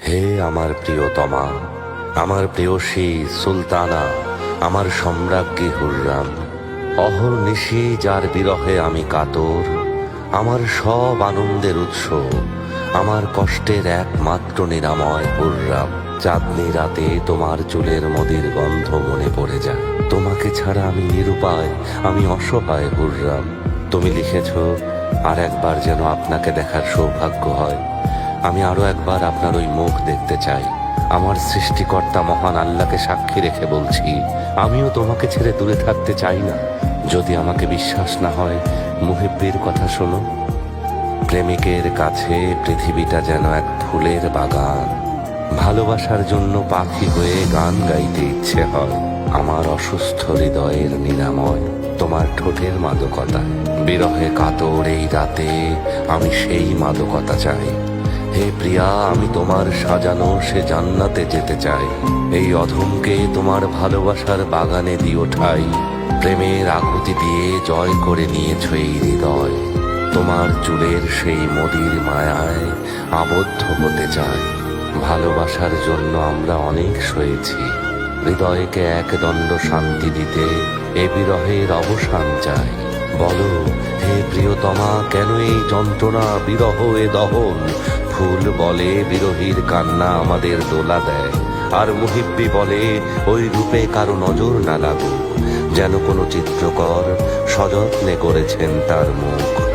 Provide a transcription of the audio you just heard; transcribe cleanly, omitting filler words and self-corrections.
হে আমার প্রিয়তমা, আমার প্রেয়সী সুলতানা, আমার সম্রাজ্ঞী হুররাম, অহর্নিশি যার বিরহে আমি কাতর, আমার সব আনন্দের উৎস, আমার কষ্টের একমাত্র নিরাময় হুররাম। চাঁদনি রাতে তোমার চুলের মদির গন্ধ মনে পড়ে যায়। তোমাকে ছাড়া আমি নিরুপায়, আমি অসহায় হুররাম। তুমি লিখেছ, আর একবার যেন আপনাকে দেখার সৌভাগ্য হয়। আমি আরো একবার আপনার ওই মুখ দেখতে চাই। আমার সৃষ্টিকর্তা মহান আল্লাহকে সাক্ষী রেখে বলছি, আমিও তোমাকে ছেড়ে দূরে থাকতে চাই না। যদি আমাকে বিশ্বাস না হয়, মুহিব্বির কথা শোনো। প্রেমিকের কাছে পৃথিবীটা যেন এক ফুলের বাগান। ভালোবাসার জন্য পাখি হয়ে গান গাইতে ইচ্ছে হয়। আমার অসুস্থ হৃদয়ের নিরাময় তোমার ঠোঁটের মাদকতা। বিরহে কাতর এই রাতে আমি সেই মাদকতা চাই। হে প্রিয়া, আমি তোমার সাজানো সে জান্নাতে যেতে চাই। এই অধমকে তোমার ভালোবাসার বাগানে দিও ঠাই। প্রেমের আকুতি দিয়ে জয় করে নিয়েছ এই হৃদয়। তোমার চুলের সেই মদির মায়ায় আবদ্ধ হতে চাই। ভালোবাসার জন্য আমরা অনেক সয়েছি। হৃদয়কে এক দণ্ড শান্তি দিতে এ বিরহের অবসান চাই। বলো হে প্রিয়তমা, কেন এই যন্ত্রণা, বিরহ এ দহন? ফুল বলে বিরহীর কান্না আমাদের দোলা দেয়, আর মুহিব্বি বলে ওই রূপে কারো নজর না লাগুক, যেন কোনো চিত্রকর সযত্নে করেছেন তার মুখ।